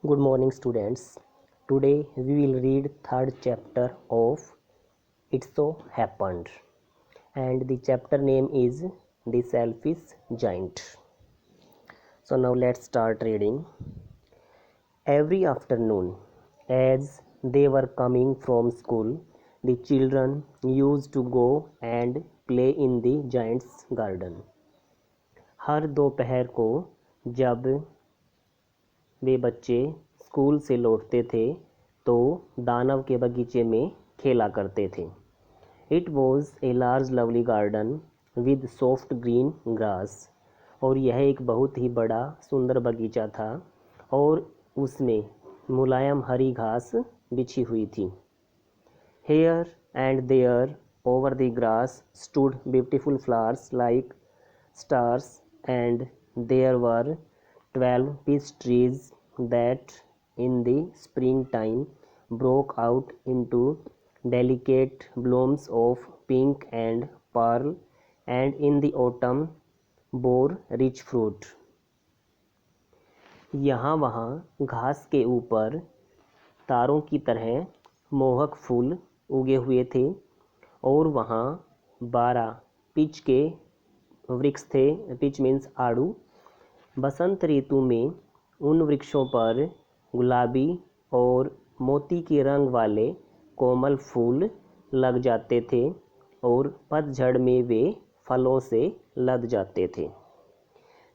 Good morning, students. Today we will read third chapter of It So Happened, and the chapter name is The Selfish Giant. So now let's start reading. Every afternoon, as they were coming from school, the children used to go and play in the giant's garden. हर दोपहर को जब वे बच्चे school से लौटते थे तो दानव के बगीचे में खेला करते थे। It was a large lovely garden with soft green grass, और यह एक बहुत ही बड़ा सुंदर बगीचा था और उसमें मुलायम हरी घास बिछी हुई थी। Here and there over the grass stood beautiful flowers like stars, and there were 12 peach trees that in the springtime broke out into delicate blooms of pink and pearl, and in the autumn bore rich fruit. यहाँ वहाँ घास के ऊपर तारों की तरह मोहक फूल उगे हुए थे और वहाँ 12 पीच के वृक्ष थे। पिच मीन्स आड़ू। बसंत ऋतु में उन वृक्षों पर गुलाबी और मोती के रंग वाले कोमल फूल लग जाते थे और पतझड़ में वे फलों से लद जाते थे।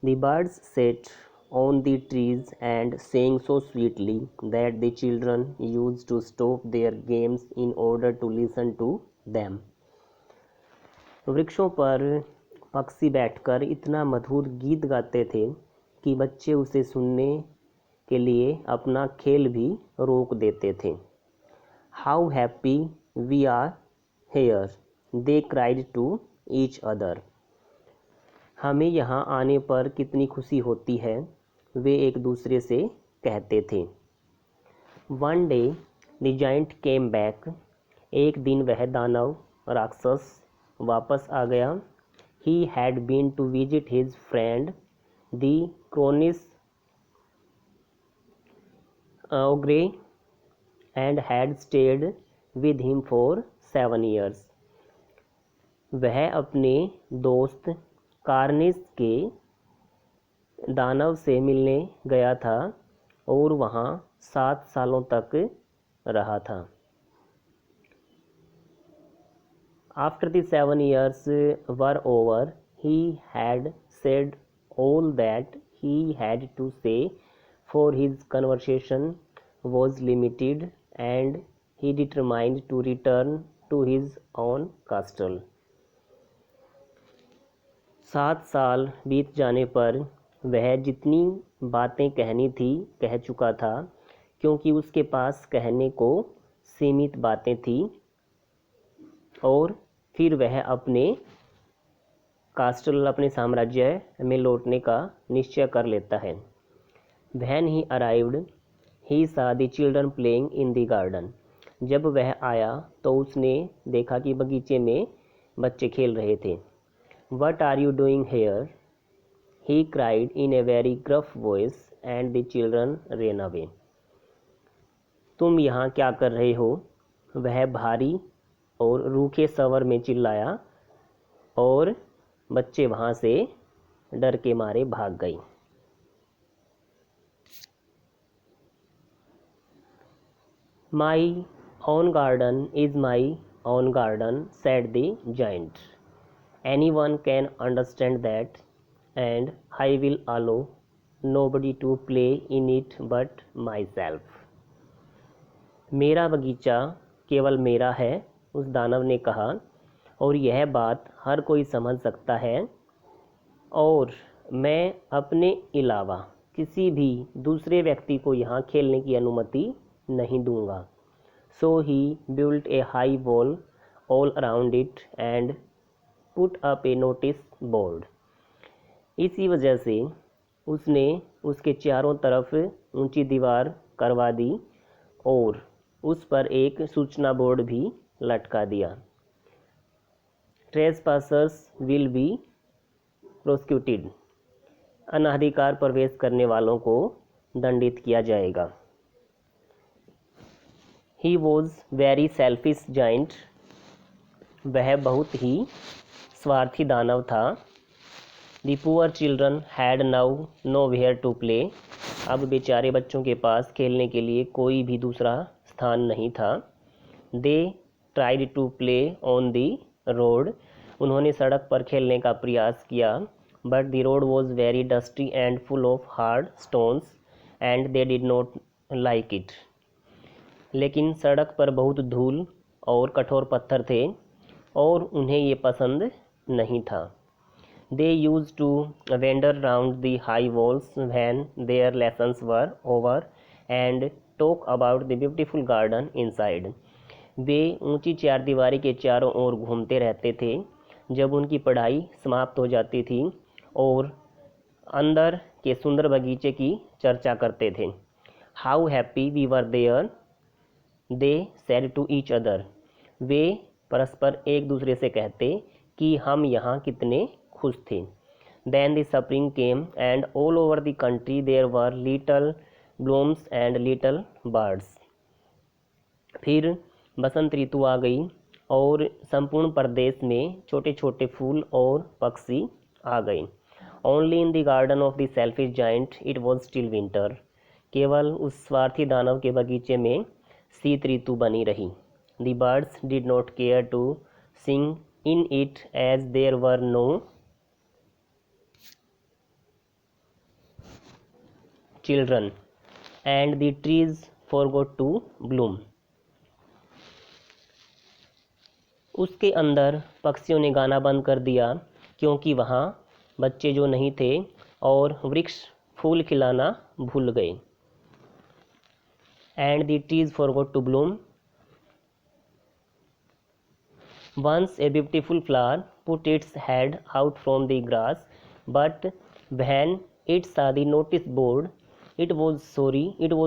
The birds sat on the trees and sang so sweetly that the children used to stop their games in order to listen to them. वृक्षों पर पक्षी बैठकर इतना मधुर गीत गाते थे कि बच्चे उसे सुनने के लिए अपना खेल भी रोक देते थे। How happy we are here, they cried to each other. हमें यहाँ आने पर कितनी खुशी होती है, वे एक दूसरे से कहते थे। One day the giant came back, एक दिन वह दानव राक्षस वापस आ गया। He had been to visit his friend, the Cronis ogre, and had stayed with him for 7 years. वह अपने दोस्त कार्निस के दानव से मिलने गया था और वहाँ 7 सालों तक रहा था। After the 7 years were over, he had said all that he had to say, for his conversation was limited, and he determined to return to his own castle. 7 साल बीत जाने पर वह जितनी बातें कहनी थी कह चुका था, क्योंकि उसके पास कहने को सीमित बातें थी, और फिर वह अपने कास्टल अपने साम्राज्य में लौटने का निश्चय कर लेता है। When he arrived, he saw the children playing in the garden. जब वह आया तो उसने देखा कि बगीचे में बच्चे खेल रहे थे। What are you doing here? He cried in a very gruff voice, and the children ran away. तुम यहाँ क्या कर रहे हो? वह भारी और रूखे स्वर में चिल्लाया और बच्चे वहाँ से डर के मारे भाग गए। My own garden is my own garden, said the giant. Anyone can understand that, and I will allow nobody to play in it but myself. मेरा बगीचा केवल मेरा है, उस दानव ने कहा, और यह बात हर कोई समझ सकता है, और मैं अपने अलावा किसी भी दूसरे व्यक्ति को यहाँ खेलने की अनुमति नहीं दूंगा। So he built a high wall all around it and put up a notice board. इसी वजह से उसने उसके चारों तरफ ऊंची दीवार करवा दी और उस पर एक सूचना बोर्ड भी लटका दिया। ट्रेसपासर्स विल बी प्रोसिक्यूटेड, अनाधिकार प्रवेश करने वालों को दंडित किया जाएगा। He was very selfish giant, वह बहुत ही स्वार्थी दानव था। The poor children had now nowhere to play, अब बेचारे बच्चों के पास खेलने के लिए कोई भी दूसरा स्थान नहीं था। They tried to play on the road, उन्होंने सड़क पर खेलने का प्रयास किया। But the road was very dusty and full of hard stones and they did not like it, लेकिन सड़क पर बहुत धूल और कठोर पत्थर थे और उन्हें ये पसंद नहीं था। They use to wander round the high walls when their lessons were over and talk about the beautiful garden inside, वे ऊंची चारदीवारी के चारों ओर घूमते रहते थे जब उनकी पढ़ाई समाप्त हो जाती थी और अंदर के सुंदर बगीचे की चर्चा करते थे। How happy we were there, they said to each other, वे परस्पर एक दूसरे से कहते कि हम यहाँ कितने खुश थे। Then the spring came and all over the country there were little blooms and little birds, फिर बसंत ऋतु आ गई और संपूर्ण प्रदेश में छोटे छोटे फूल और पक्षी आ गए। Only in the garden of the selfish giant it was still winter, केवल उस स्वार्थी दानव के बगीचे में शीत ऋतु बनी रही। The birds did not care to sing in it as there were no children and the trees forgot to bloom, उसके अंदर पक्षियों ने गाना बंद कर दिया क्योंकि वहाँ बच्चे जो नहीं थे और वृक्ष फूल खिलाना भूल गए। And the trees forgot to bloom, once a beautiful flower put its head out from the grass, but when it saw the notice board it was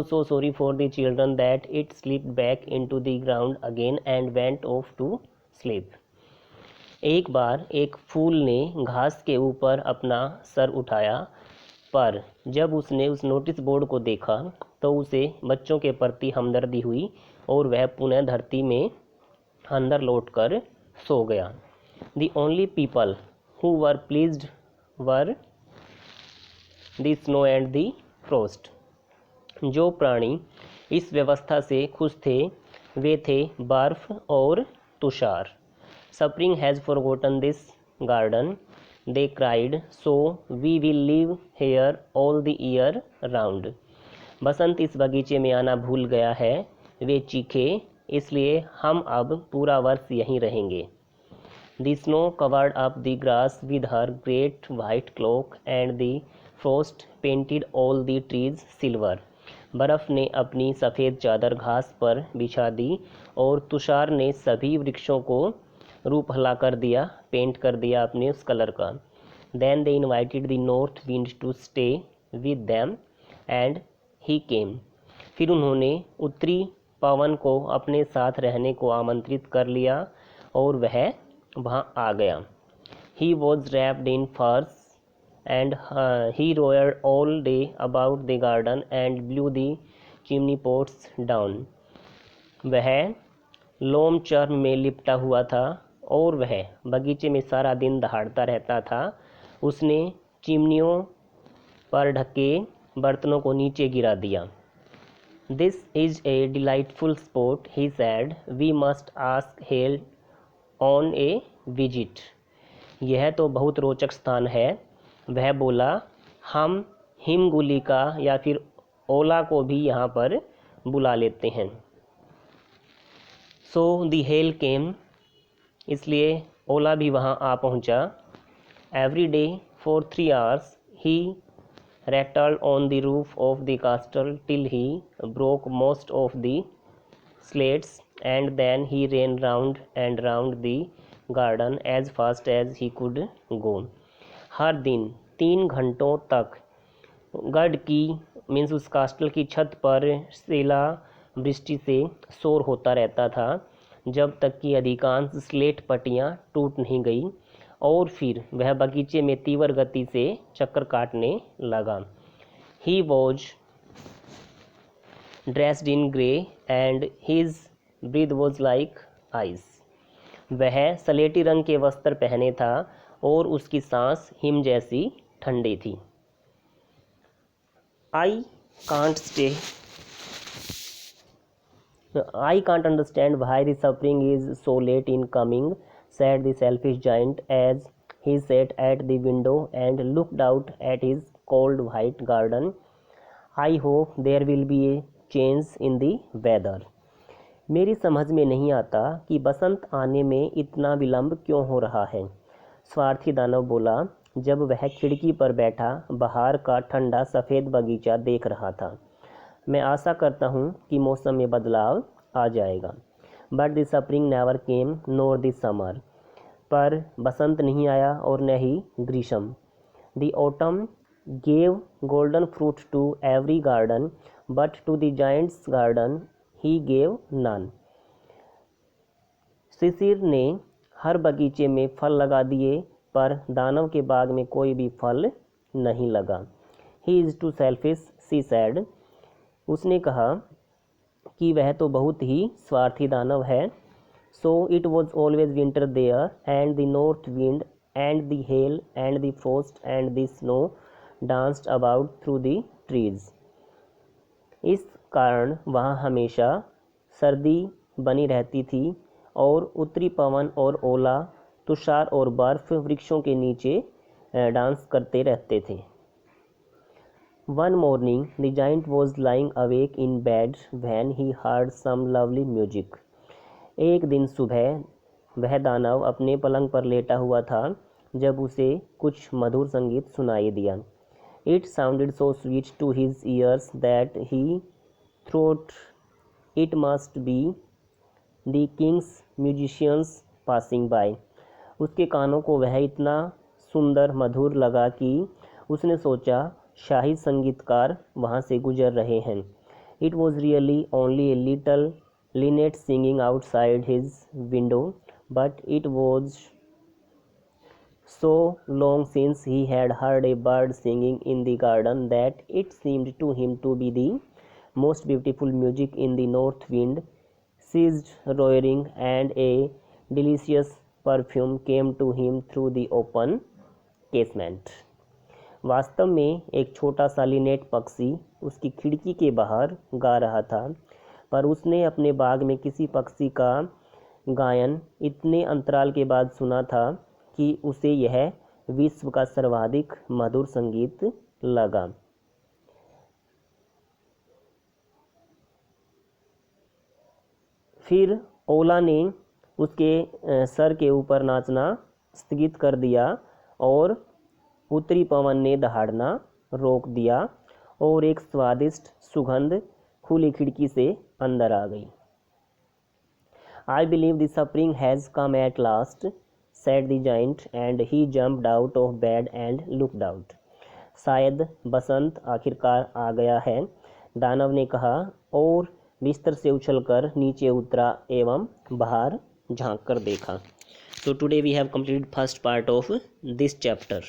so sorry for the children that it slipped back into the ground again and went off to sleep. एक बार एक फूल ने घास के ऊपर अपना sir उठाया, पर जब उसने उस नोटिस बोर्ड को देखा तो उसे बच्चों के प्रति हमदर्दी हुई और वह पुनः धरती में अंदर लौटकर सो गया। The only people who were pleased were the snow and the frost, जो प्राणी इस व्यवस्था से खुश थे वे थे बर्फ और Tushar. Spring has forgotten this garden, they cried, so we will live here all the year round. बसंत इस बगीचे में आना भूल गया है, वे चीखे, इसलिए हम अब पूरा वर्ष यहीं रहेंगे। The snow covered up the grass with her great white cloak and the frost painted all the trees silver. बर्फ़ ने अपनी सफ़ेद चादर घास पर बिछा दी और तुषार ने सभी वृक्षों को रूप हला कर दिया, पेंट कर दिया अपने उस कलर का। Then they invited the north wind to stay with them and he came. फिर उन्होंने उत्तरी पवन को अपने साथ रहने को आमंत्रित कर लिया और वह वहाँ आ गया। He was wrapped in furs and he roared all day about the garden and blew the chimney pots down. वह लोम चर्म में लिपटा हुआ था और वह बगीचे में सारा दिन दहाड़ता रहता था। उसने चिमनियों पर ढके बर्तनों को नीचे गिरा दिया। This is a delightful spot, he said. We must ask Hale on a visit. यह तो बहुत रोचक स्थान है, वह बोला, हम हिमगुलिका या फिर ओला को भी यहाँ पर बुला लेते हैं। So the hail came, इसलिए ओला भी वहाँ आ पहुँचा। Every day for 3 hours he rattled on the roof of the castle till he broke most of the slates, and then he ran round and round the garden as fast as he could go. हर दिन 3 घंटों तक गढ़ की means उस कास्टल की छत पर शिला वृष्टि से शोर होता रहता था जब तक कि अधिकांश स्लेट पट्टियाँ टूट नहीं गई और फिर वह बगीचे में तीव्र गति से चक्कर काटने लगा। He was dressed in grey and his breath was like ice. वह सलेटी रंग के वस्त्र पहने था और उसकी सांस हिम जैसी ठंडी थी। आई can't understand why the suffering is so late in coming, said the selfish giant as he sat at the window and looked out at his cold white garden. I hope there will be a change in the weather. मेरी समझ में नहीं आता कि बसंत आने में इतना विलंब क्यों हो रहा है, स्वार्थी दानव बोला जब वह खिड़की पर बैठा बाहर का ठंडा सफ़ेद बगीचा देख रहा था। मैं आशा करता हूँ कि मौसम में बदलाव आ जाएगा। But the spring never came nor the summer. पर बसंत नहीं आया और न ही ग्रीष्म। The autumn gave golden fruit to every garden but to the giant's garden he gave none. शिशिर ने हर बगीचे में फल लगा दिए पर दानव के बाग में कोई भी फल नहीं लगा। He is too selfish, see said. उसने कहा कि वह तो बहुत ही स्वार्थी दानव है। So it was always winter there and the north wind and the hail and the frost and the snow danced about through the trees. इस कारण वहाँ हमेशा सर्दी बनी रहती थी और उत्तरी पवन और ओला, तुषार और बर्फ वृक्षों के नीचे डांस करते रहते थे। One morning, the giant was lying awake in bed when he heard some lovely music. एक दिन सुबह वह दानव अपने पलंग पर लेटा हुआ था जब उसे कुछ मधुर संगीत सुनाई दिया। It sounded so sweet to his ears that he thought it must be the king's musicians passing by. उसके कानों को वह इतना सुंदर मधुर लगा कि उसने सोचा शाही संगीतकार वहाँ से गुजर रहे हैं। It was really only a little linnet singing outside his window, but it was so long since he had heard a bird singing in the garden that it seemed to him to be the most beautiful music in the north wind ceased roaring, and a delicious perfume came to him through the open casement. वास्तव में एक छोटा सा Lynette पक्षी उसकी खिड़की के बाहर गा रहा था, पर उसने अपने बाग में किसी पक्षी का गायन इतने अंतराल के बाद सुना था कि उसे यह विश्व का सर्वाधिक मधुर संगीत लगा। फिर ओला ने उसके सर के ऊपर नाचना स्थगित कर दिया और उत्तरी पवन ने दहाड़ना रोक दिया और एक स्वादिष्ट सुगंध खुली खिड़की से अंदर आ गई। I believe the spring has come at last, said the giant, and he jumped out of bed and looked out. शायद बसंत आखिरकार आ गया है, दानव ने कहा और बिस्तर से उछलकर नीचे उतरा एवं बाहर झांक कर देखा। So today we have completed first part of this chapter.